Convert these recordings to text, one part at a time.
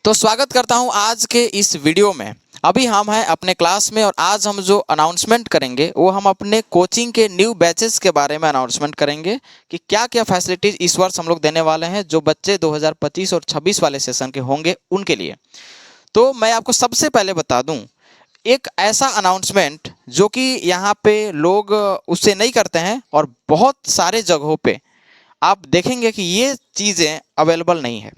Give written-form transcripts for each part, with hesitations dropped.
तो स्वागत करता हूं आज के इस वीडियो में। अभी हम हैं अपने क्लास में और आज हम जो अनाउंसमेंट करेंगे वो हम अपने कोचिंग के न्यू बैचेस के बारे में अनाउंसमेंट करेंगे कि क्या क्या फैसिलिटीज़ इस वर्ष हम लोग देने वाले हैं जो बच्चे 2025 और 26 वाले सेशन के होंगे उनके लिए। तो मैं आपको सबसे पहले बता दूं एक ऐसा अनाउंसमेंट जो कि यहाँ पे लोग उससे नहीं करते हैं और बहुत सारे जगहों पे आप देखेंगे कि ये चीज़ें अवेलेबल नहीं है।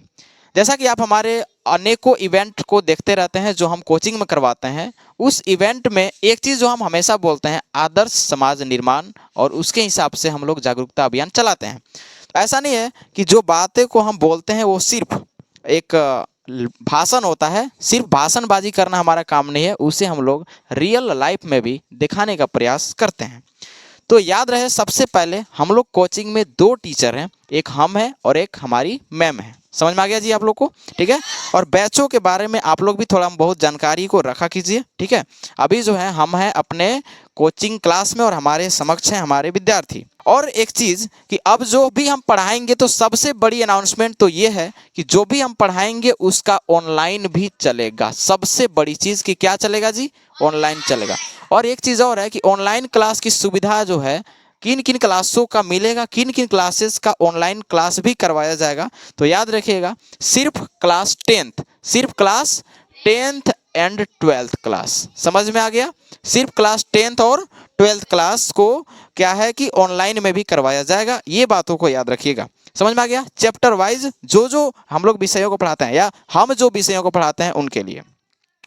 जैसा कि आप हमारे अनेकों इवेंट को देखते रहते हैं जो हम कोचिंग में करवाते हैं, उस इवेंट में एक चीज़ जो हम हमेशा बोलते हैं आदर्श समाज निर्माण, और उसके हिसाब से हम लोग जागरूकता अभियान चलाते हैं। तो ऐसा नहीं है कि जो बातें को हम बोलते हैं वो सिर्फ एक भाषण होता है, सिर्फ भाषणबाजी करना हमारा काम नहीं है, उसे हम लोग रियल लाइफ में भी दिखाने का प्रयास करते हैं। तो याद रहे सबसे पहले हम लोग कोचिंग में दो टीचर हैं, एक हम हैं और एक हमारी मैम है। समझ में आ गया जी आप लोग को? ठीक है। और बैचों के बारे में आप लोग भी थोड़ा बहुत जानकारी को रखा कीजिए। ठीक है। अभी जो है हम हैं अपने कोचिंग क्लास में और हमारे समक्ष हैं हमारे विद्यार्थी। और एक चीज़ कि अब जो भी हम पढ़ाएंगे तो सबसे बड़ी अनाउंसमेंट तो ये है कि जो भी हम पढ़ाएंगे उसका ऑनलाइन भी चलेगा। सबसे बड़ी चीज़ कि क्या चलेगा जी? ऑनलाइन चलेगा। और एक चीज़ और है कि ऑनलाइन क्लास की सुविधा जो है किन किन क्लासों का मिलेगा, किन किन क्लासेस का ऑनलाइन क्लास भी करवाया जाएगा। तो याद रखिएगा सिर्फ class 10th and 12th class. समझ में आ गया? सिर्फ क्लास 10th और 12th क्लास को क्या है कि ऑनलाइन में भी करवाया जाएगा। ये बातों को याद रखिएगा। समझ में आ गया? चैप्टर वाइज जो हम लोग विषयों को पढ़ाते हैं या हम जो विषयों को पढ़ाते हैं उनके लिए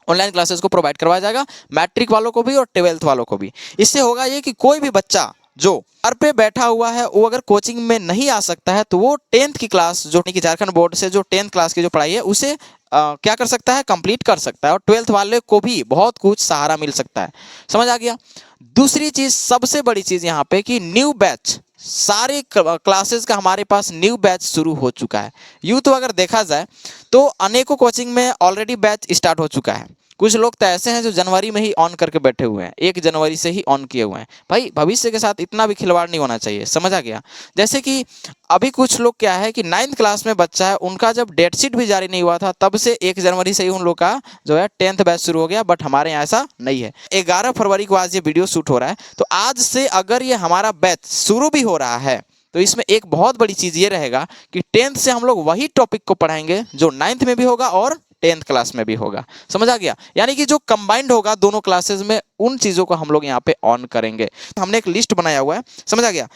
ऑनलाइन क्लासेस को प्रोवाइड करवाया जाएगा, मैट्रिक वालों को भी और 12th वालों को भी। इससे होगा ये कि कोई भी बच्चा जो घर पे बैठा हुआ है वो अगर कोचिंग में नहीं आ सकता है तो वो 10th की क्लास जो कि झारखंड बोर्ड से जो 10th क्लास की जो पढ़ाई है उसे क्या कर सकता है? कंप्लीट कर सकता है और 12th वाले को भी बहुत कुछ सहारा मिल सकता है। समझ आ गया? दूसरी चीज, सबसे बड़ी चीज यहाँ पे कि न्यू बैच, सारे क्लासेस का हमारे पास न्यू बैच शुरू हो चुका है। यूँ तो अगर देखा जाए तो अनेकों कोचिंग में ऑलरेडी बैच स्टार्ट हो चुका है। कुछ लोग तो ऐसे हैं जो जनवरी में ही ऑन करके बैठे हुए हैं, 1 जनवरी से ही ऑन किए हुए हैं। भाई भविष्य के साथ इतना भी खिलवाड़ नहीं होना चाहिए। समझ आ गया? जैसे कि अभी कुछ लोग क्या है कि 9th क्लास में बच्चा है, उनका जब डेट शीट भी जारी नहीं हुआ था तब से 1 जनवरी से ही उन लोग का जो है 10th बैच शुरू हो गया। बट हमारे यहाँ ऐसा नहीं है। 11 फरवरी को आज ये वीडियो शूट हो रहा है, तो आज से अगर ये हमारा बैच शुरू भी हो रहा है तो इसमें एक बहुत बड़ी चीज़ ये रहेगा कि 10th से हम लोग वही टॉपिक को पढ़ाएंगे जो 9th में भी होगा और 10th क्लास में भी होगा। समझ आ गया? यानी कि जो कंबाइंड होगा दोनों क्लासेस में उन चीज़ों को हम लोग यहाँ पे ऑन करेंगे। हमने एक लिस्ट बनाया हुआ है। समझ आ गया?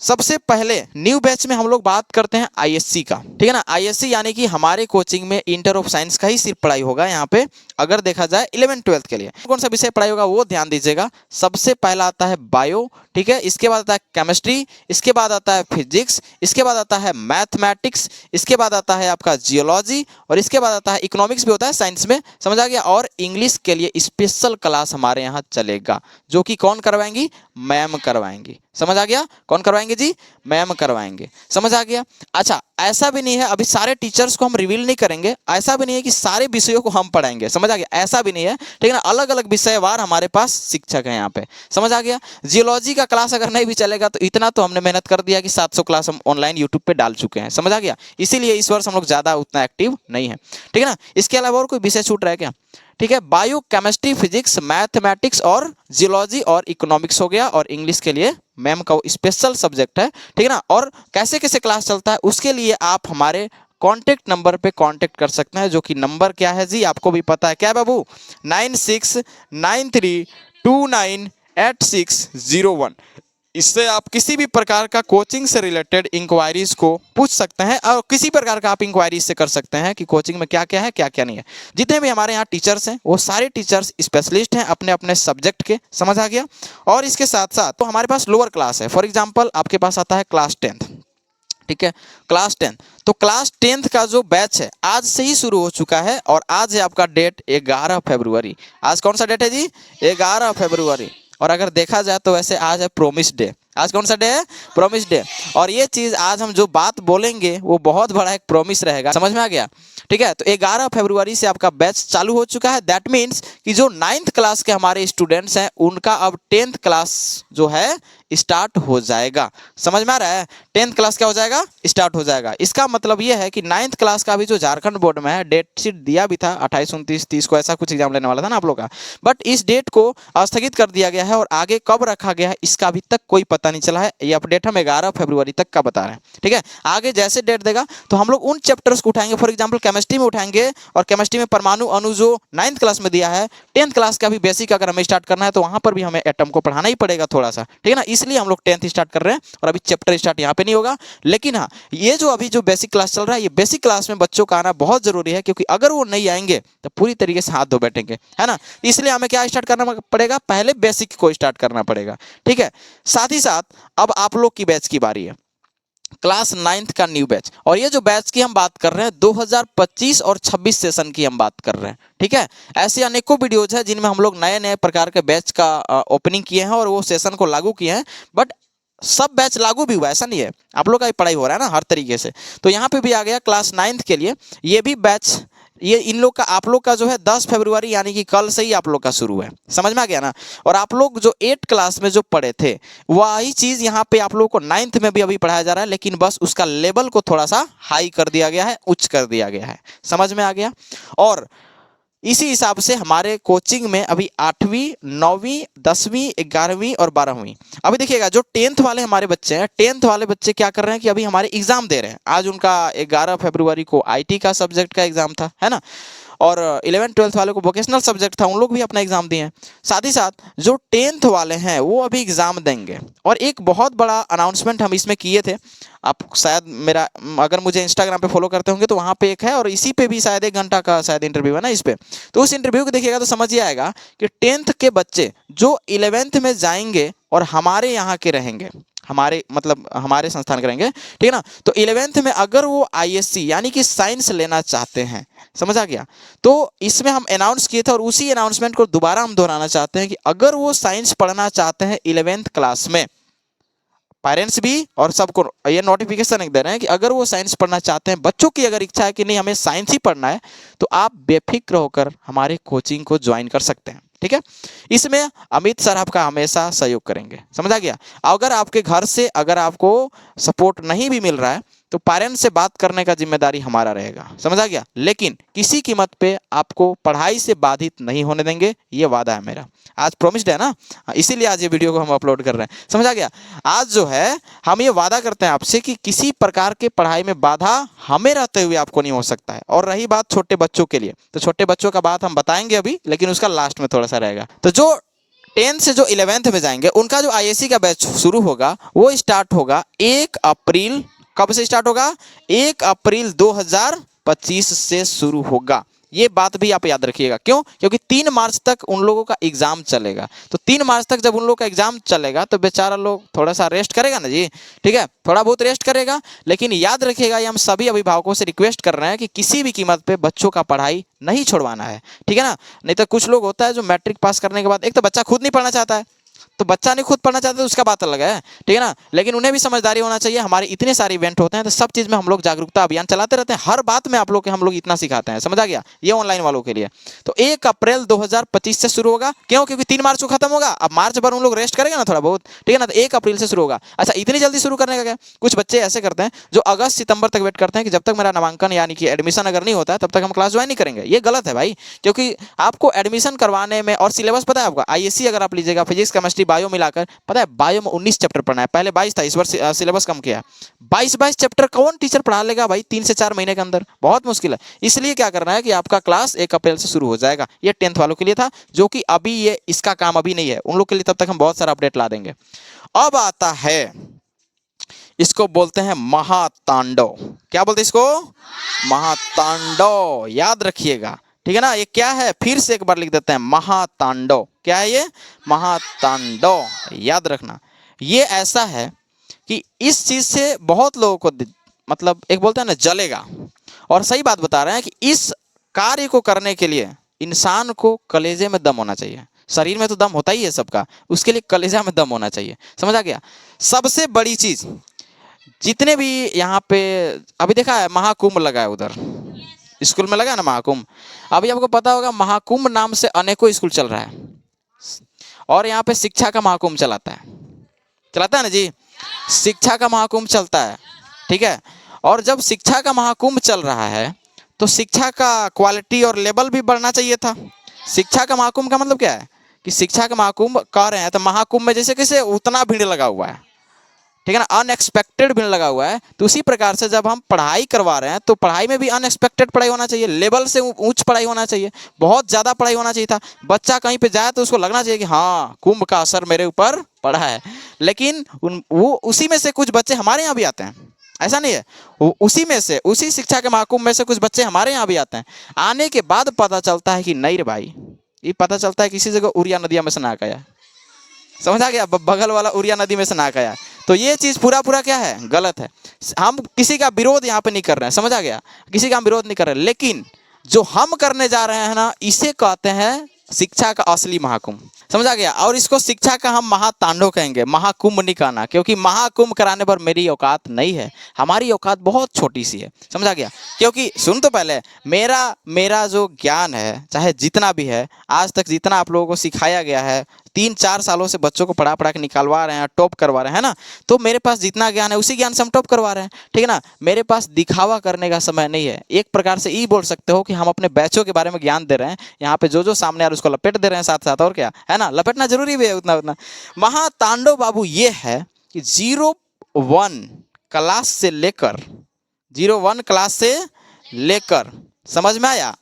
सबसे पहले न्यू बैच में हम लोग बात करते हैं आईएससी का। ठीक है ना? आईएससी यानी कि हमारे कोचिंग में इंटर ऑफ साइंस का ही सिर्फ पढ़ाई होगा यहाँ पे। अगर देखा जाए 11th 12th के लिए कौन सा विषय पढ़ाई होगा वो ध्यान दीजिएगा। सबसे पहला आता है बायो, ठीक है, इसके बाद आता है केमिस्ट्री, इसके बाद आता है फिजिक्स, इसके बाद आता है मैथमेटिक्स, इसके बाद आता है आपका जियोलॉजी और इसके बाद आता है इकोनॉमिक्स भी होता है साइंस में। समझ आ गया? और इंग्लिश के लिए स्पेशल क्लास हमारे यहाँ चलेगा जो कि कौन करवाएंगी? मैम करवाएंगी। समझ आ गया? कौन करवाएंगे जी? मैम करवाएंगे। समझ आ गया? अच्छा, ऐसा भी नहीं है अभी सारे टीचर्स को हम रिवील नहीं करेंगे, ऐसा भी नहीं है कि सारे विषयों को हम पढ़ाएंगे। समझ आ गया? ऐसा भी नहीं है। ठीक है ना? अलग अलग विषयवार हमारे पास शिक्षक हैं यहाँ पे। समझ आ गया? जियोलॉजी का क्लास अगर नहीं भी चलेगा तो इतना तो हमने मेहनत कर दिया कि 700 क्लास हम ऑनलाइन यूट्यूब पे डाल चुके हैं। समझ आ गया? इसीलिए इस वर्ष हम लोग ज़्यादा उतना एक्टिव नहीं है। ठीक है ना? इसके अलावा और कोई विषय छूट रहा है क्या? ठीक है, बायो, केमिस्ट्री, फिजिक्स, मैथमेटिक्स और जियोलॉजी और इकोनॉमिक्स हो गया और इंग्लिश के लिए मैम का स्पेशल सब्जेक्ट है। ठीक है ना? और कैसे कैसे क्लास चलता है उसके लिए आप हमारे कॉन्टेक्ट नंबर पे कांटेक्ट कर सकते हैं, जो कि नंबर क्या है जी? आपको भी पता है क्या बाबू? 9693298601। इससे आप किसी भी प्रकार का कोचिंग से रिलेटेड इंक्वायरीज को पूछ सकते हैं और किसी प्रकार का आप इंक्वायरी इससे कर सकते हैं कि कोचिंग में क्या क्या है क्या क्या नहीं है। जितने भी हमारे यहाँ टीचर्स हैं वो सारे टीचर्स स्पेशलिस्ट हैं अपने अपने सब्जेक्ट के। समझ आ गया? और इसके साथ साथ तो हमारे पास लोअर क्लास है। फॉर एग्जाम्पल आपके पास आता है क्लास 10th। ठीक है, क्लास 10th। तो क्लास 10th का जो बैच है आज से ही शुरू हो चुका है और आज है आपका डेट 11 फरवरी। आज कौन सा डेट है जी? 11 फरवरी। और अगर देखा जाए तो वैसे आज है प्रोमिस डे। आज कौन सा डे है? Promise day. और ये चीज़ आज हम जो बात बोलेंगे वो बहुत बड़ा एक प्रोमिस रहेगा। समझ में आ गया? ठीक है, तो 11 फरवरी से आपका बैच चालू हो चुका है। दैट मीन्स कि जो 9th क्लास के हमारे स्टूडेंट्स हैं उनका अब 10th क्लास जो है स्टार्ट हो जाएगा। समझ में आ रहा है? 10th क्लास क्या हो जाएगा? स्टार्ट हो जाएगा। इसका मतलब ये है कि 9th क्लास का भी जो झारखंड बोर्ड में है डेट शीट दिया भी था 28, 29, 30 को, ऐसा कुछ एग्जाम लेने वाला था ना आप लोग का, बट इस डेट को स्थगित कर दिया गया है और आगे कब रखा गया है इसका अभी तक कोई पता नहीं चला है। ये अपडेट हम 11 फरवरी तक का बता रहे हैं, ठीक है। आगे जैसे डेट देगा तो हम लोग उन चैप्टर्स को उठाएंगे, फॉर एग्जाम्पल केमिस्ट्री में उठाएंगे, और केमिस्ट्री में परमाणु अणु जो 9th क्लास में दिया है, 10th क्लास का भी बेसिक अगर हमें स्टार्ट करना है तो वहां पर भी हमें एटम को पढ़ाना ही पड़ेगा थोड़ा सा, ठीक है ना। इसलिए हम लोग 10th स्टार्ट कर रहे हैं और अभी चैप्टर स्टार्ट यहाँ पे नहीं होगा। लेकिन हाँ, ये जो अभी जो बेसिक क्लास चल रहा है, ये बेसिक क्लास में बच्चों का आना बहुत जरूरी है, क्योंकि अगर वो नहीं आएंगे तो पूरी तरीके से हाथ धो बैठेंगे, है ना। इसलिए हमें क्या स्टार्ट करना पड़ेगा? पहले बेसिक को स्टार्ट करना पड़ेगा, ठीक है। साथ ही साथ अब आप लोग की बैच की बारी है, क्लास 9th का न्यू बैच। और ये जो बैच की हम बात कर रहे हैं 2025 और 26 सेशन की हम बात कर रहे हैं, ठीक है। ऐसे अनेकों वीडियोज है जिनमें हम लोग नए नए प्रकार के बैच का ओपनिंग किए हैं और वो सेशन को लागू किए हैं, बट सब बैच लागू भी हुआ, ऐसा नहीं है, आप लोग का भी पढ़ाई हो रहा है ना हर तरीके से। तो यहाँ पे भी आ गया क्लास 9th के लिए ये भी बैच, ये इन लोग का, आप लोग का जो है 10 फरवरी यानी कि कल से ही आप लोग का शुरू है। समझ में आ गया ना। और आप लोग जो 8 क्लास में जो पढ़े थे वही चीज़ यहाँ पे आप लोग को 9th में भी अभी पढ़ाया जा रहा है, लेकिन बस उसका लेवल को थोड़ा सा हाई कर दिया गया है, उच्च कर दिया गया है। समझ में आ गया। और इसी हिसाब से हमारे कोचिंग में अभी 8वीं, 9वीं, 10वीं, 11वीं और 12वीं, अभी देखिएगा जो 10th वाले हमारे बच्चे हैं, 10th वाले बच्चे क्या कर रहे हैं कि अभी हमारे एग्जाम दे रहे हैं। आज उनका 11 फरवरी को आईटी का सब्जेक्ट का एग्जाम था, है ना। और 11th 12th वाले को वोकेशनल सब्जेक्ट था, उन लोग भी अपना एग्जाम दिए हैं। साथ ही साथ जो 10th वाले हैं वो अभी एग्जाम देंगे। और एक बहुत बड़ा अनाउंसमेंट हम इसमें किए थे, आप शायद मेरा, अगर मुझे इंस्टाग्राम पे फॉलो करते होंगे तो वहाँ पे एक है, और इसी पे भी शायद 1 घंटा का शायद इंटरव्यू है ना इस पे। तो उस इंटरव्यू को देखिएगा तो समझ ही आएगा कि 10th के बच्चे जो 11th में जाएंगे और हमारे यहाँ के रहेंगे, हमारे मतलब हमारे संस्थान करेंगे, ठीक है ना। तो 11th में अगर वो आईएससी यानी कि साइंस लेना चाहते हैं, समझ आ गया, तो इसमें हम अनाउंस किए थे और उसी अनाउंसमेंट को दोबारा हम दोहराना चाहते हैं कि अगर वो साइंस पढ़ना चाहते हैं 11th क्लास में, पेरेंट्स भी और सबको ये नोटिफिकेशन दे रहे हैं कि अगर वो साइंस पढ़ना चाहते हैं, बच्चों की अगर इच्छा है कि नहीं हमें साइंस ही पढ़ना है, तो आप बेफिक्र होकर हमारे कोचिंग को ज्वाइन कर सकते हैं, ठीक है। इसमें अमित सर आपका हमेशा सहयोग करेंगे, समझ आ गया। अगर आपके घर से अगर आपको सपोर्ट नहीं भी मिल रहा है तो पेरेंट्स से बात करने का जिम्मेदारी हमारा रहेगा, समझ आ गया। लेकिन किसी कीमत पे आपको पढ़ाई से बाधित नहीं होने देंगे, ये वादा है मेरा। आज प्रोमिस्ड है ना, इसीलिए आज ये वीडियो को हम अपलोड कर रहे हैं, समझ आ गया। आज जो है हम ये वादा करते हैं आपसे कि किसी प्रकार के पढ़ाई में बाधा हमें रहते हुए आपको नहीं हो सकता है। और रही बात छोटे बच्चों के लिए, तो छोटे बच्चों का बात हम बताएंगे अभी, लेकिन उसका लास्ट में थोड़ा सा रहेगा। तो जो 10th से जो 11th में जाएंगे उनका जो आईएससी का बैच शुरू होगा वो स्टार्ट होगा 1 अप्रैल। कब से स्टार्ट होगा? 1 अप्रैल 2025 से शुरू होगा। ये बात भी आप याद रखिएगा। क्यों? क्योंकि 3 मार्च तक उन लोगों का एग्जाम चलेगा। तो 3 मार्च तक जब उन लोगों का एग्जाम चलेगा तो बेचारा लोग थोड़ा सा रेस्ट करेगा ना जी, ठीक है, थोड़ा बहुत रेस्ट करेगा। लेकिन याद रखिएगा, ये हम सभी अभिभावकों से रिक्वेस्ट कर रहे हैं कि किसी भी कीमत पे बच्चों का पढ़ाई नहीं छोड़वाना है, ठीक है ना। नहीं तो कुछ लोग होता है जो मैट्रिक पास करने के बाद, एक तो बच्चा खुद नहीं पढ़ना चाहता है, तो बच्चा नहीं खुद पढ़ना चाहता तो उसका बात अलग है, ठीक है ना। लेकिन उन्हें भी समझदारी होना चाहिए। हमारे इतने सारे इवेंट होते हैं तो सब चीज़ में हम लोग जागरूकता अभियान चलाते रहते हैं, हर बात में आप लोग के हम लोग इतना सिखाते हैं, समझ आ गया। ये ऑनलाइन वालों के लिए। तो 1 अप्रैल 2025 से शुरू होगा। क्यों? क्योंकि 3 मार्च को खत्म होगा। अब मार्च भर उन लोग रेस्ट करेंगे ना थोड़ा बहुत, ठीक है ना। तो 1 अप्रैल से शुरू होगा। अच्छा, इतनी जल्दी शुरू करने का क्या? कुछ बच्चे ऐसे करते हैं जो अगस्त सितंबर तक वेट करते हैं कि जब तक मेरा नामांकन यानी कि एडमिशन अगर नहीं होता है तब तक हम क्लास ज्वाइन नहीं करेंगे। ये गलत है भाई, क्योंकि आपको एडमिशन करवाने में, और सिलेबस पता है आपका, आईएससी अगर आप लीजिएगा फिजिक्स केमिस्ट्री बायो मिलाकर, पता है बायो में 19 चैप्टर पढ़ना है। पहले 22 था, इस वर्ष सिलेबस कम किया। 22 चैप्टर कौन टीचर पढ़ा लेगा भाई 3 से 4 महीने के अंदर? बहुत मुश्किल है। इसलिए क्या करना है कि आपका क्लास 1 अप्रैल से शुरू हो जाएगा। ये 10th वालों के लिए था, जो कि अभी ये इसका काम अभी नहीं है, उन लोग के लिए तब तक हम बहुत सारा अपडेट ला देंगे। अब आता है, इसको बोलते हैं महातांडव। क्या बोलते हैं इसको? महातांडव। याद रखिएगा, ठीक है ना। ये क्या है? फिर से एक बार लिख देते हैं, महातांडव। क्या है ये? महातांडव। याद रखना, ये ऐसा है कि इस चीज से बहुत लोगों को मतलब एक बोलते हैं ना जलेगा। और सही बात बता रहे हैं कि इस कार्य को करने के लिए इंसान को कलेजे में दम होना चाहिए। शरीर में तो दम होता ही है सबका, उसके लिए कलेजा में दम होना चाहिए, समझ आ गया। सबसे बड़ी चीज, जितने भी यहाँ पे अभी देखा है महाकुंभ लगा है, उधर स्कूल में लगा है ना महाकुंभ। अभी आपको पता होगा महाकुंभ नाम से अनेकों स्कूल चल रहा है, और यहाँ पे शिक्षा का महाकुंभ चलाता है। चलाता है ना जी, शिक्षा का महाकुंभ चलता है, ठीक है। और जब शिक्षा का महाकुंभ चल रहा है तो शिक्षा का क्वालिटी और लेवल भी बढ़ना चाहिए था। शिक्षा का महाकुंभ का मतलब क्या है कि शिक्षा का महाकुंभ कह रहे हैं तो महाकुंभ में जैसे कैसे उतना भीड़ लगा हुआ है, ठीक है ना, अनएक्सपेक्टेड भीड़ लगा हुआ है। तो उसी प्रकार से जब हम पढ़ाई करवा रहे हैं तो पढ़ाई में भी अनएक्सपेक्टेड पढ़ाई होना चाहिए, लेवल से ऊंच पढ़ाई होना चाहिए, बहुत ज़्यादा पढ़ाई होना चाहिए था। बच्चा कहीं पे जाए तो उसको लगना चाहिए कि हाँ कुंभ का असर मेरे ऊपर पड़ा है। लेकिन वो उसी में से कुछ बच्चे हमारे यहाँ भी आते हैं, ऐसा नहीं है, उसी में से, उसी शिक्षा के महाकुंभ में से कुछ बच्चे हमारे यहाँ भी आते हैं। आने के बाद पता चलता है कि नहीं रे भाई, ये पता चलता है किसी जगह उरिया नदिया में से नाक आया, समझ आ गया, बगल वाला उरिया नदी में से नाक आया। तो ये चीज़ पूरा पूरा क्या है, गलत है। हम किसी का विरोध यहाँ पे नहीं कर रहे हैं, समझ आ गया, किसी का हम विरोध नहीं कर रहे हैं, लेकिन जो हम करने जा रहे हैं ना, इसे कहते हैं शिक्षा का असली महाकुंभ, समझ आ गया। और इसको शिक्षा का हम महातांडव कहेंगे, महाकुंभ नहीं कहना, क्योंकि महाकुंभ कराने पर मेरी औकात नहीं है, हमारी औकात बहुत छोटी सी है, समझ आ गया। क्योंकि सुन तो पहले, मेरा जो ज्ञान है, चाहे जितना भी है, आज तक जितना आप लोगों को सिखाया गया है, 3-4 सालों से बच्चों को पढ़ा पढ़ा के निकालवा रहे हैं, टॉप करवा रहे हैं ना, तो मेरे पास जितना ज्ञान है उसी ज्ञान से हम टॉप करवा रहे हैं, ठीक है ना। मेरे पास दिखावा करने का समय नहीं है। एक प्रकार से ये बोल सकते हो कि हम अपने बैचों के बारे में ज्ञान दे रहे हैं, यहाँ पे जो सामने आ रहा है उसको लपेट दे रहे हैं साथ साथ, और क्या है ना, लपेटना जरूरी भी है उतना उतना। महातांडव बाबू ये है कि 01 क्लास से लेकर 01 क्लास से लेकर, समझ में आया,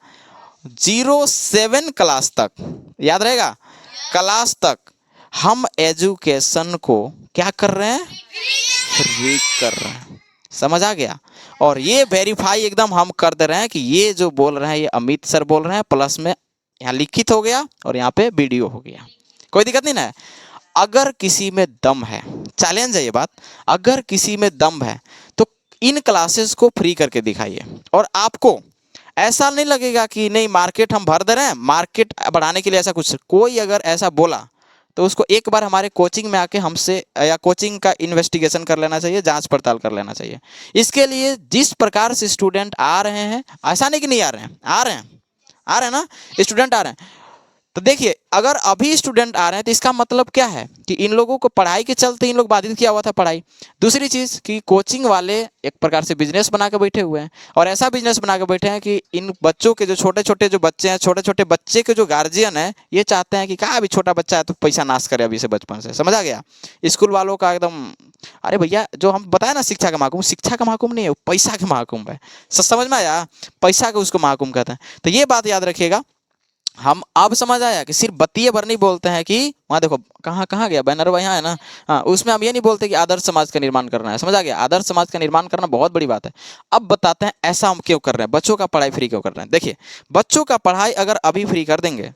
07 क्लास तक, याद रहेगा, क्लास तक हम एजुकेशन को क्या कर रहे हैं, फ्री कर रहे हैं, समझ आ गया। और ये वेरीफाई एकदम हम कर दे रहे हैं कि ये जो बोल रहे हैं ये अमित सर बोल रहे हैं, प्लस में यहाँ लिखित हो गया और यहाँ पे वीडियो हो गया, कोई दिक्कत नहीं ना। अगर किसी में दम है, चैलेंज है ये बात, अगर किसी में दम है तो इन क्लासेस को फ्री करके दिखाइए। और आपको ऐसा नहीं लगेगा कि नहीं मार्केट हम भर दे रहे हैं, मार्केट बढ़ाने के लिए ऐसा कुछ, कोई अगर ऐसा बोला तो उसको एक बार हमारे कोचिंग में आके हमसे या कोचिंग का इन्वेस्टिगेशन कर लेना चाहिए, जांच पड़ताल कर लेना चाहिए। इसके लिए जिस प्रकार से स्टूडेंट आ रहे हैं, ऐसा नहीं कि नहीं आ रहे हैं, आ रहे हैं ना, स्टूडेंट आ रहे हैं। तो देखिए, अगर अभी स्टूडेंट आ रहे हैं तो इसका मतलब क्या है कि इन लोगों को पढ़ाई के चलते इन लोग बाधित किया हुआ था पढ़ाई। दूसरी चीज़ कि कोचिंग वाले एक प्रकार से बिजनेस बना के बैठे हुए हैं, और ऐसा बिजनेस बना के बैठे हैं कि इन बच्चों के जो छोटे छोटे जो बच्चे हैं, छोटे छोटे बच्चे के जो गार्जियन है, ये चाहते हैं कि क्या अभी छोटा बच्चा है तो पैसा नाश करे अभी से बचपन से, समझ आ गया। स्कूल वालों का एकदम, अरे भैया जो हम बताया ना शिक्षा का महाकुंभ, शिक्षा का महाकुंभ नहीं है, पैसा का महाकुंभ है, समझ में आया, पैसा का उसको महाकुंभ कहते हैं। तो ये बात याद रखिएगा। हम अब समझ आया कि सिर्फ बत्तीय भर नहीं बोलते हैं कि वहाँ देखो कहाँ कहाँ गया बैनर, वहाँ है ना, हाँ, उसमें हम ये नहीं बोलते कि आदर्श समाज का निर्माण करना है, समझ आ गया। आदर्श समाज का निर्माण करना बहुत बड़ी बात है। अब बताते हैं ऐसा हम क्यों कर रहे हैं, बच्चों का पढ़ाई फ्री क्यों कर रहे हैं। देखिए, बच्चों का पढ़ाई अगर अभी फ्री कर देंगे,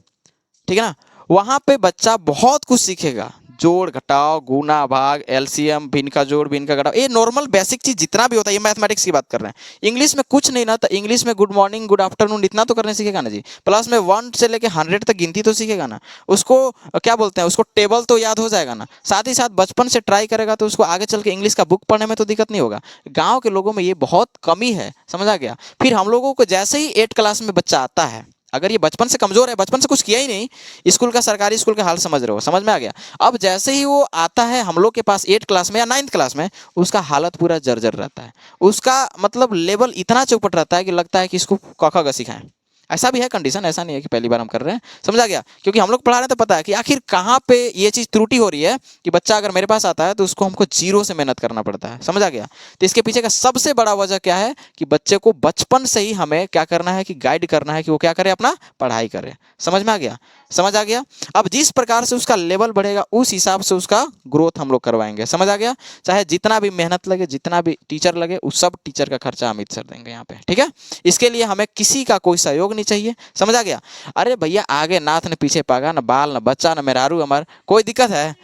ठीक है ना, वहाँ पे बच्चा बहुत कुछ सीखेगा, जोड़ घटाव गुना भाग एलसीएम, भिन्न का जोड़ भिन्न का घटाव, ये नॉर्मल बेसिक चीज जितना भी होता है, ये मैथमेटिक्स की बात कर रहे हैं। इंग्लिश में कुछ नहीं ना, तो इंग्लिश में गुड मॉर्निंग गुड आफ्टरनून इतना तो करने सीखेगा ना जी, प्लस में 1 से लेके 100 तक गिनती तो सीखेगा ना, उसको क्या बोलते हैं, उसको टेबल तो याद हो जाएगा ना। साथ ही साथ बचपन से ट्राई करेगा तो उसको आगे चल के इंग्लिश का बुक पढ़ने में तो दिक्कत नहीं होगा। गाँव के लोगों में ये बहुत कमी है, समझ आ गया। फिर हम लोगों को जैसे ही 8 क्लास में बच्चा आता है, अगर ये बचपन से कमजोर है, बचपन से कुछ किया ही नहीं, स्कूल का सरकारी स्कूल का हाल समझ रहे हो, समझ में आ गया। अब जैसे ही वो आता है हम लोग के पास 8 क्लास में या 9th क्लास में, उसका हालत पूरा जर्जर रहता है, उसका मतलब लेवल इतना चौपट रहता है कि लगता है कि इसको क ख ग सिखाएं। ऐसा भी है कंडीशन, ऐसा नहीं है कि पहली बार हम कर रहे हैं, समझ आ गया। क्योंकि हम लोग पढ़ा रहे हैं तो पता है कि आखिर कहाँ पे ये चीज़ त्रुटि हो रही है कि बच्चा अगर मेरे पास आता है तो उसको हमको 0 से मेहनत करना पड़ता है, समझ आ गया। तो इसके पीछे का सबसे बड़ा वजह क्या है कि बच्चे को बचपन से ही हमें क्या करना है कि गाइड करना है कि वो क्या करे, अपना पढ़ाई करे, समझ में आ गया, समझ आ गया। अब जिस प्रकार से उसका लेवल बढ़ेगा उस हिसाब से उसका ग्रोथ हम लोग करवाएंगे, समझ आ गया। चाहे जितना भी मेहनत लगे, जितना भी टीचर लगे, उस सब टीचर का खर्चा अमित सर देंगे यहाँ पे, ठीक है। इसके लिए हमें किसी का कोई सहयोग नहीं चाहिए, समझ आ गया। अरे भैया आगे नाथ न पीछे पागा, न बाल न बच्चा न मेहरारू हमार, कोई दिक्कत है?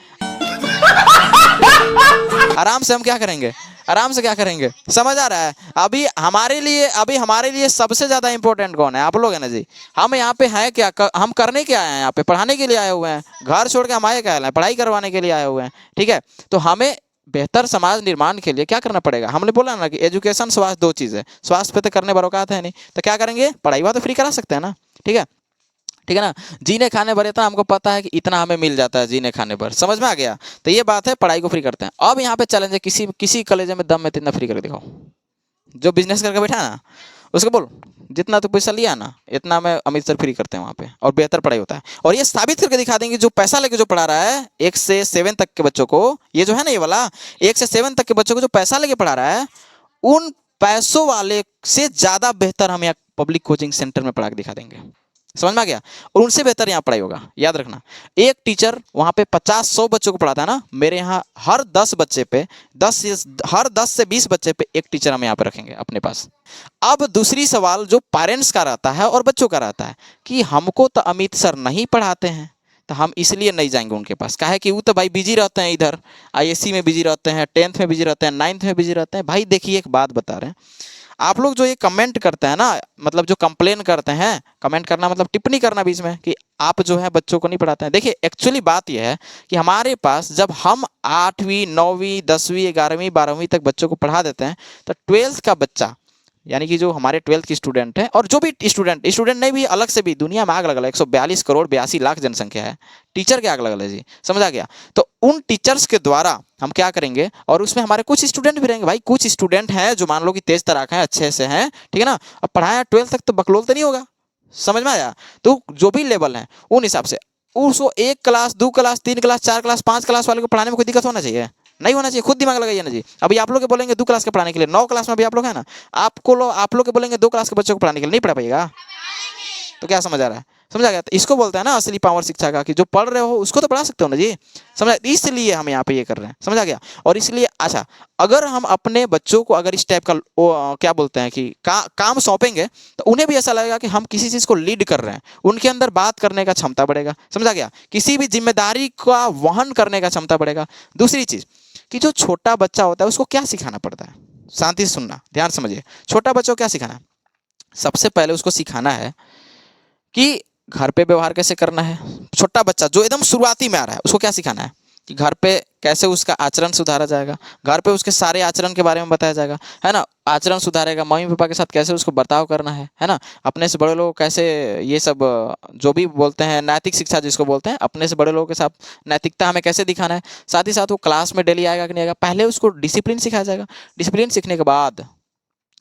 आराम से हम क्या करेंगे, आराम से क्या करेंगे, समझ आ रहा है। अभी हमारे लिए सबसे ज्यादा इंपॉर्टेंट कौन है, आप लोग है ना जी। हम यहाँ पे हैं क्या, हम करने क्या आए हैं, यहाँ पे पढ़ाने के लिए आए हुए हैं। घर छोड़ के हम आए क्या है, पढ़ाई करवाने के लिए आए हुए हैं, ठीक है। तो हमें बेहतर समाज निर्माण के लिए क्या करना पड़ेगा, हमने बोला ना कि एजुकेशन स्वास्थ्य 2 चीज़ है, स्वास्थ्य पे तो करने बरोकात है नहीं, तो क्या करेंगे, पढ़ाई हुआ तो फ्री करा सकते हैं ना, ठीक है। ठीक है ना। जीने खाने भर इतना हमको पता है कि इतना हमें मिल जाता है जीने खाने भर, समझ में आ गया। तो ये बात है, पढ़ाई को फ्री करते हैं। अब यहाँ पे चैलेंज है, किसी किसी कॉलेज में दम में इतना फ्री करके दिखाओ। जो बिजनेस करके बैठा है ना उसको बोल, जितना तो पैसा लिया ना इतना मैं अमित सर फ्री करते हैं वहाँ पे, और बेहतर पढ़ाई होता है। और ये साबित करके दिखा देंगे, जो पैसा लेके जो पढ़ा रहा है 1 से 7 तक के बच्चों को, ये जो है ना ये वाला 1 से 7 तक के बच्चों को जो पैसा लेके पढ़ा रहा है, उन पैसों वाले से ज्यादा बेहतर हम यहाँ पब्लिक कोचिंग सेंटर में पढ़ा के दिखा देंगे। समझ में आ गया। और उनसे बेहतर यहाँ पढ़ाई होगा, याद रखना। एक टीचर वहाँ पे 50-100 बच्चों को पढ़ाता है ना, मेरे यहाँ हर 10 बच्चे पे हर 10 से 20 बच्चे पे एक टीचर हम यहाँ पे रखेंगे अपने पास। अब दूसरी सवाल जो पेरेंट्स का रहता है और बच्चों का रहता है कि हमको तो अमित सर नहीं पढ़ाते हैं, तो हम इसलिए नहीं जाएंगे उनके पास। काहे कि वो तो भाई बिजी रहते हैं, इधर आईएससी में बिजी रहते हैं, 10th में बिजी रहते हैं, 9th में बिजी रहते हैं। भाई देखिए एक बात बता रहे हैं, आप लोग जो ये कमेंट करते हैं ना, मतलब जो कंप्लेन करते हैं, कमेंट करना मतलब टिप्पणी करना बीच में कि आप जो है बच्चों को नहीं पढ़ाते हैं। देखिए एक्चुअली बात यह है कि हमारे पास जब हम 8वीं 9वीं 10वीं 11वीं 12वीं तक बच्चों को पढ़ा देते हैं, तो 12th का बच्चा यानी कि जो हमारे 12th की स्टूडेंट है, और जो भी स्टूडेंट नहीं भी अलग से भी दुनिया में आग लगा 142 करोड़ 82 लाख जनसंख्या है, टीचर के आग लगा जी, समझ आ गया। तो उन टीचर्स के द्वारा हम क्या करेंगे, और उसमें हमारे कुछ स्टूडेंट भी रहेंगे। भाई कुछ स्टूडेंट हैं जो मान लो कि तेज तराक हैं, अच्छे से हैं, ठीक है ना। अब पढ़ाया 12th तक तो बकलोल तो नहीं होगा, समझ में आया। तो जो भी लेवल है उन हिसाब से उसको 1 class 2 class 3 class 4 class 5 class वाले को पढ़ाने में कोई दिक्कत होना चाहिए? नहीं होना चाहिए। खुद दिमाग लगाइए ना जी। अभी आप लोग के बोलेंगे 2 क्लास के पढ़ाने के लिए, 9 क्लास में भी आप लोग हैं ना, आप लोग के बोलेंगे 2 क्लास के बच्चों को पढ़ाने के लिए, नहीं पढ़ा पाएगा। तो क्या समझ आ रहा है? समझ आ गया। तो इसको बोलते हैं ना असली पावर शिक्षा का, कि जो पढ़ रहे हो उसको तो पढ़ा सकते हो ना जी, समझा। इसलिए हम यहाँ पे ये कर रहे हैं, समझ आ गया। और इसलिए अच्छा, अगर हम अपने बच्चों को अगर इस टाइप का क्या बोलते हैं कि काम सौंपेंगे, तो उन्हें भी ऐसा लगेगा कि हम किसी चीज़ को लीड कर रहे हैं, उनके अंदर बात करने का क्षमता बढ़ेगा, समझ आ गया। किसी भी जिम्मेदारी का वहन करने का क्षमता बढ़ेगा। दूसरी चीज़ कि जो छोटा बच्चा होता है उसको क्या सिखाना पड़ता है, शांति से सुनना, ध्यान समझिए। छोटा बच्चों को क्या सिखाना है? सबसे पहले उसको सिखाना है कि घर पे व्यवहार कैसे करना है। छोटा बच्चा जो एकदम शुरुआती में आ रहा है उसको क्या सिखाना है कि घर पे कैसे उसका आचरण सुधारा जाएगा, घर पे उसके सारे आचरण के बारे में बताया जाएगा, है ना। आचरण सुधारेगा, मम्मी पापा के साथ कैसे उसको बर्ताव करना है ना। अपने से बड़े लोग कैसे, ये सब जो भी बोलते हैं नैतिक शिक्षा जिसको बोलते हैं, अपने से बड़े लोगों के साथ नैतिकता हमें कैसे दिखाना है। साथ ही साथ वो क्लास में डेली आएगा कि नहीं आएगा, पहले उसको डिसिप्लिन सिखाया जाएगा। डिसिप्लिन सीखने के बाद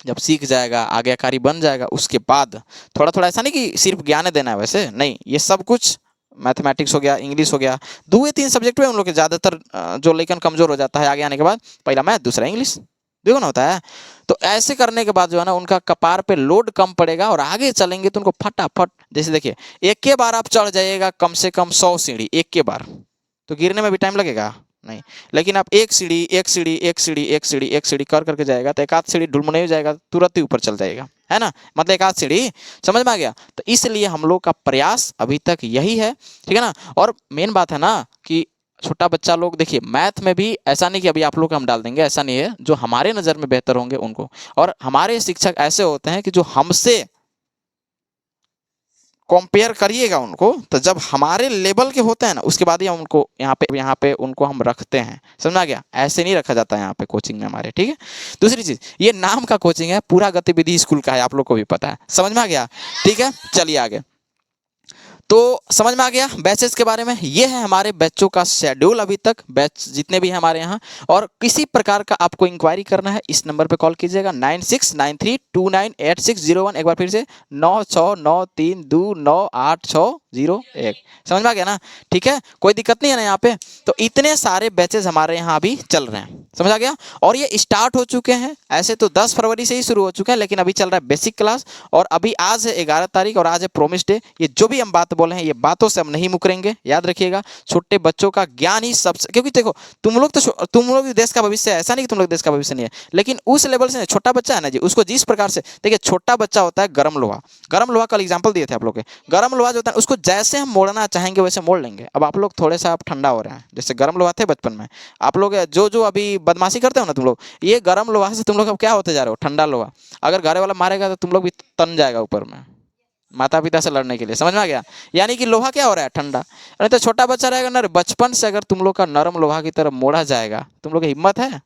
जब सीख जाएगा, आज्ञाकारी बन जाएगा, उसके बाद थोड़ा थोड़ा, ऐसा नहीं कि सिर्फ ज्ञान देना है, वैसे नहीं, ये सब कुछ मैथमेटिक्स हो गया, इंग्लिश हो गया, 2 या 3 सब्जेक्ट में उन लोग के ज़्यादातर जो लेकिन कमज़ोर हो जाता है आगे आने के बाद, पहला मैथ दूसरा इंग्लिश, देखो ना होता है। तो ऐसे करने के बाद जो है ना उनका कपार पे लोड कम पड़ेगा, और आगे चलेंगे तो उनको फटाफट, जैसे देखिए एक के बार आप चढ़ जाइएगा कम से कम 100 सीढ़ी एक के बार, तो गिरने में भी टाइम लगेगा नहीं। लेकिन आप एक सीढ़ी एक सीढ़ी एक सीढ़ी एक सीढ़ी एक सीढ़ी कर करके जाएगा, तो एक आध सीढ़ी ढुलमुने हो जाएगा, तुरंत ही ऊपर चल जाएगा, है ना। मतलब एक आध सीढ़ी, समझ में आ गया। तो इसलिए हम लोग का प्रयास अभी तक यही है, ठीक है ना। और मेन बात है ना कि छोटा बच्चा लोग, देखिए मैथ में भी ऐसा नहीं कि अभी आप लोग हम डाल देंगे, ऐसा नहीं है। जो हमारे नज़र में बेहतर होंगे उनको, और हमारे शिक्षक ऐसे होते हैं कि जो हमसे कंपेयर करिएगा उनको, तो जब हमारे लेवल के होते हैं ना उसके बाद ही हम उनको यहाँ पे उनको हम रखते हैं, समझ आ गया। ऐसे नहीं रखा जाता है यहाँ पे कोचिंग में हमारे, ठीक है। दूसरी चीज़, ये नाम का कोचिंग है, पूरा गतिविधि स्कूल का है, आप लोग को भी पता है, समझ में आ गया, ठीक है। चलिए आगे, तो समझ में आ गया बैचेस के बारे में। ये है हमारे बैचों का शेड्यूल अभी तक, बैच जितने भी हैं हमारे यहाँ। और किसी प्रकार का आपको इंक्वायरी करना है, इस नंबर पे कॉल कीजिएगा 9693298601। एक बार फिर से 9693298601। समझ में आ गया ना, ठीक है। कोई दिक्कत नहीं है ना यहाँ पे। तो इतने सारे बैचेस हमारे यहाँ अभी चल रहे हैं, समझ आ गया। और ये स्टार्ट हो चुके हैं, ऐसे तो 10 फरवरी से ही शुरू हो चुके हैं, लेकिन अभी चल रहा है बेसिक क्लास। और अभी आज है 11 तारीख और आज है प्रोमिस डे। ये जो भी हम बात बोले हैं, ये बातों से हम नहीं मुकरेंगे, याद रखिएगा। छोटे बच्चों का ज्ञान ही सबसे, क्योंकि देखो तुम लोग देश का भविष्य है, ऐसा नहीं कि तुम लोग देश का भविष्य नहीं है, लेकिन उस लेवल से छोटा बच्चा है ना जी, उसको जिस प्रकार से देखिए, छोटा बच्चा होता है गर्म लोहा। गर्म लोहा कल एग्जाम्पल दिए थे आप लोग के। गर्म लोहा जो होता है उसको जैसे हम मोड़ना चाहेंगे वैसे मोड़ लेंगे। अब आप लोग थोड़े सा आप ठंडा हो रहे हैं, जैसे गर्म लोहा थे बचपन में आप लोग, जो अभी बदमाशी करते हो ना तुम लोग, ये गर्म लोहा से तुम लोग अब क्या होते जा रहे हो, ठंडा लोहा। अगर घर वाला मारेगा तो तुम लोग भी तन जाएगा ऊपर में, माता पिता से लड़ने के लिए, समझ में आ गया। यानी कि लोहा क्या हो रहा है, ठंडा। नहीं तो छोटा बच्चा रहेगा ना, बचपन से अगर तुम लोग का नरम लोहा की तरफ मोड़ा जाएगा, तुम लोग की हिम्मत है,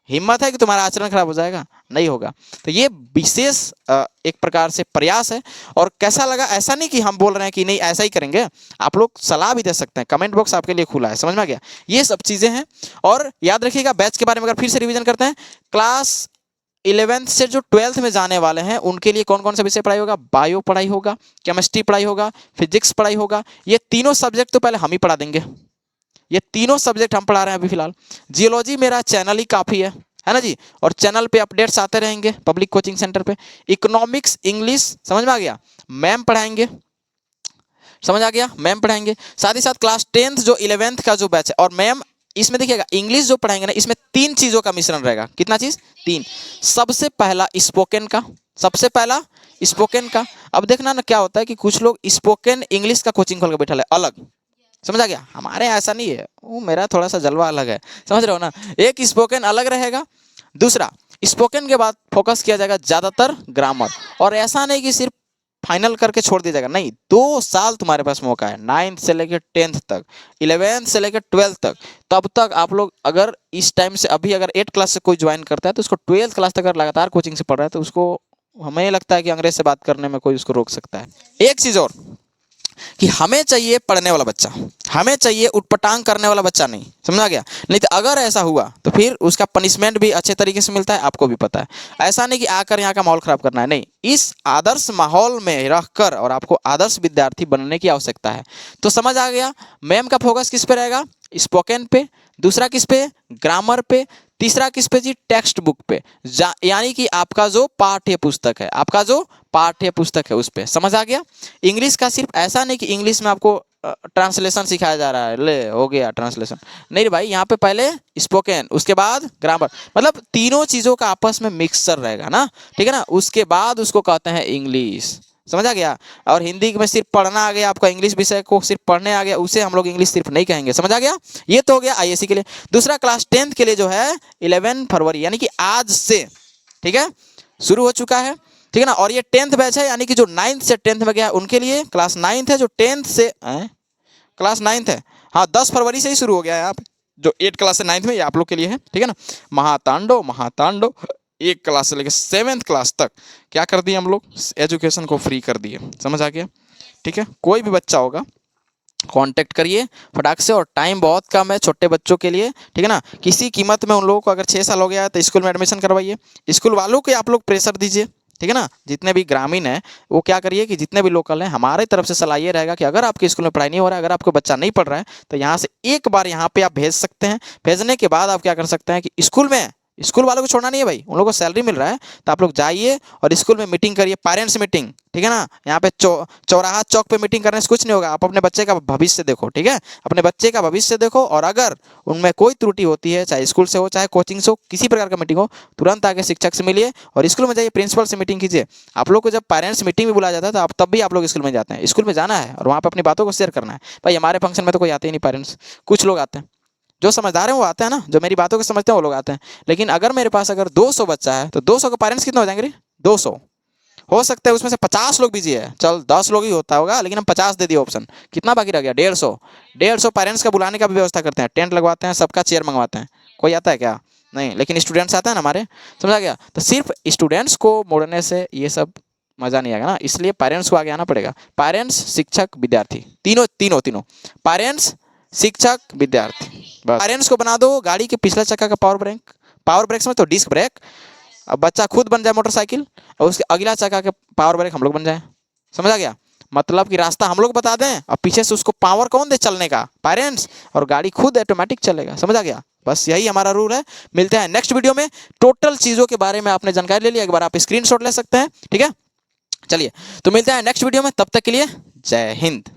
हिम्मत है कि तुम्हारा आचरण खराब हो जाएगा? नहीं होगा। तो ये विशेष एक प्रकार से प्रयास है। और कैसा लगा? ऐसा नहीं कि हम बोल रहे हैं कि नहीं ऐसा ही करेंगे, आप लोग सलाह भी दे सकते हैं, कमेंट बॉक्स आपके लिए खुला है। समझ में आ गया? ये सब चीज़ें हैं। और याद रखिएगा बैच के बारे में अगर फिर से रिवीजन करते हैं, क्लास 11th से जो 12th में जाने वाले हैं उनके लिए कौन कौन सा विषय पढ़ाई होगा? बायो पढ़ाई होगा, केमिस्ट्री पढ़ाई होगा, फिजिक्स पढ़ाई होगा। ये तीनों सब्जेक्ट तो पहले हम ही पढ़ा देंगे, ये तीनों सब्जेक्ट हम पढ़ा रहे हैं अभी फिलहाल। जियोलॉजी मेरा चैनल ही काफ़ी है ना जी, और चैनल पे अपडेट्स आते रहेंगे पब्लिक कोचिंग सेंटर पे। इकोनॉमिक्स, इंग्लिश, समझ में आ गया, मैम पढ़ाएंगे, समझ आ गया, मैम पढ़ाएंगे। साथ ही साथ क्लास 10th जो 11th का जो बैच है, और मैम इसमें देखिएगा इंग्लिश जो पढ़ाएंगे ना, इसमें 3 चीज़ों का मिश्रण रहेगा। कितना चीज़? 3। सबसे पहला स्पोकन का, सबसे पहला स्पोकन का। अब देखना ना क्या होता है कि कुछ लोग स्पोकन इंग्लिश का कोचिंग खोल के बैठा है अलग, समझ आ गया? हमारे ऐसा नहीं है, वो मेरा थोड़ा सा जलवा अलग है, समझ रहे हो ना? एक स्पोकन अलग रहेगा। दूसरा, स्पोकन के बाद फोकस किया जाएगा ज़्यादातर ग्रामर। और ऐसा नहीं कि सिर्फ फाइनल करके छोड़ दिया जाएगा, नहीं, 2 साल तुम्हारे पास मौका है, 9th से लेकर 10th तक, 11th से लेकर 12th तक। तब तक आप लोग अगर इस टाइम से अभी अगर 8 क्लास से कोई ज्वाइन करता है तो उसको 12th क्लास तक अगर लगातार कोचिंग से पढ़ रहा है तो उसको, हमें लगता है कि अंग्रेज से बात करने में कोई उसको रोक सकता है। एक चीज़ और कि हमें चाहिए पढ़ने वाला बच्चा, हमें चाहिए उटपटांग करने वाला बच्चा नहीं, समझा गया? नहीं तो अगर ऐसा हुआ तो फिर उसका पनिशमेंट भी अच्छे तरीके से मिलता है, आपको भी पता है। ऐसा नहीं कि आकर यहाँ का माहौल खराब करना है, नहीं, इस आदर्श माहौल में रहकर और आपको आदर्श विद्यार्थी बनने की आवश्यकता है। तो समझ आ गया, मैम का फोकस किस पे रहेगा? स्पोकन पे। दूसरा किस पे? ग्रामर पे। तीसरा किस पे जी? टेक्स्ट बुक पे, यानी कि आपका जो पाठ्य पुस्तक है, आपका जो पाठ्य पुस्तक है उस पे। समझ आ गया? इंग्लिश का सिर्फ ऐसा नहीं कि इंग्लिश में आपको ट्रांसलेशन सिखाया जा रहा है, ले हो गया ट्रांसलेशन, नहीं रे भाई, यहाँ पे पहले स्पोकन, उसके बाद ग्रामर, मतलब तीनों चीज़ों का आपस में मिक्सचर रहेगा ना, ठीक है ना? उसके बाद उसको कहते हैं इंग्लिश, समझ आ गया? और हिंदी में सिर्फ पढ़ना आ गया, आपका इंग्लिश विषय को सिर्फ पढ़ने आ गया, उसे हम लोग इंग्लिश सिर्फ नहीं कहेंगे। समझ आ गया? ये तो हो गया आईएससी के लिए। दूसरा, क्लास 10th के लिए जो है 11 फरवरी यानी कि आज से, ठीक है, शुरू हो चुका है, ठीक है ना? और ये 10th बैच है, यानी कि जो 9th से 10th में गया उनके लिए क्लास 9th है, जो 10th से क्लास 9th है, हाँ 10 फरवरी से ही शुरू हो गया है। यहाँ पे जो 8 क्लास से 9th में, ये आप लोग के लिए है, ठीक है ना? महातांडव, महातांडव 1 क्लास से लेकर 7th क्लास तक क्या कर दिए हम लोग? एजुकेशन को फ्री कर दिए। समझ आ गया? ठीक है, कोई भी बच्चा होगा कांटेक्ट करिए फटाक से, और टाइम बहुत कम है छोटे बच्चों के लिए, ठीक है ना? किसी कीमत में उन लोगों को, अगर 6 साल हो गया है तो स्कूल में एडमिशन करवाइए। स्कूल वालों को आप लोग प्रेशर दीजिए, ठीक है ना? जितने भी ग्रामीण हैं वो क्या करिए कि जितने भी लोकल हैं, हमारे तरफ से सलाह ये रहेगा कि अगर आपके स्कूल में पढ़ाई नहीं हो रहा है, अगर आपको बच्चा नहीं पढ़ रहा है, तो यहाँ से एक बार यहाँ पे आप भेज सकते हैं। भेजने के बाद आप क्या कर सकते हैं कि स्कूल में, स्कूल वालों को छोड़ना नहीं है भाई, उन लोगों को सैलरी मिल रहा है, तो आप लोग जाइए और स्कूल में मीटिंग करिए, पेरेंट्स मीटिंग, ठीक है ना? यहाँ पे चौराहा चौक पे मीटिंग करने से कुछ नहीं होगा। आप अपने बच्चे का भविष्य देखो, ठीक है? अपने बच्चे का भविष्य देखो, और अगर उनमें कोई त्रुटि होती है, चाहे स्कूल से हो चाहे कोचिंग से हो, किसी प्रकार का मीटिंग हो, तुरंत आके शिक्षक से मिलिए और स्कूल में जाइए, प्रिंसिपल से मीटिंग कीजिए। आप लोग को जब पेरेंट्स मीटिंग में बुलाया जाता है तो आप तब भी आप लोग स्कूल में जाते हैं। स्कूल में जाना है और वहाँ पर अपनी बातों को शेयर करना है। भाई हमारे फंक्शन में तो कोई आते ही नहीं पेरेंट्स, कुछ लोग आते हैं, जो समझदार हैं वो आते हैं ना, जो मेरी बातों को समझते हैं वो लोग आते हैं। लेकिन अगर मेरे पास अगर 200 बच्चा है तो 200 के पेरेंट्स कितने हो जाएंगे रे? 200 हो सकते हैं, उसमें से 50 लोग बिजी है, चल 10 लोग ही होता होगा, लेकिन हम 50 दे दिए ऑप्शन, कितना बाकी रह गया? 150 पेरेंट्स का बुलाने का भी व्यवस्था करते हैं, टेंट लगवाते हैं, सबका चेयर मंगवाते हैं। कोई आता है क्या? नहीं, लेकिन स्टूडेंट्स आते हैं ना हमारे, समझा गया? तो सिर्फ स्टूडेंट्स को मोड़ने से ये सब मज़ा नहीं आएगा ना, इसलिए पेरेंट्स को आगे आना पड़ेगा। पेरेंट्स, शिक्षक, विद्यार्थी, तीनों तीनों तीनों, पेरेंट्स, शिक्षक, विद्यार्थी, बस। पेरेंट्स को बना दो गाड़ी के पिछले चक्का का पावर ब्रेक, पावर ब्रेक समझ तो डिस्क ब्रेक, अब बच्चा खुद बन जाए मोटरसाइकिल, और उसके अगला चक्का के पावर ब्रेक हम लोग बन जाए। समझ आ गया? मतलब कि रास्ता हम लोग बता दें और पीछे से उसको पावर कौन दे चलने का? पेरेंट्स, और गाड़ी खुद ऑटोमेटिक चलेगा। समझ आ गया? बस यही हमारा रूल है। मिलते हैं नेक्स्ट वीडियो में। टोटल चीज़ों के बारे में आपने जानकारी ले लिया, एक बार आप स्क्रीनशॉट ले सकते हैं, ठीक है? चलिए, तो मिलते हैं नेक्स्ट वीडियो में, तब तक के लिए जय हिंद।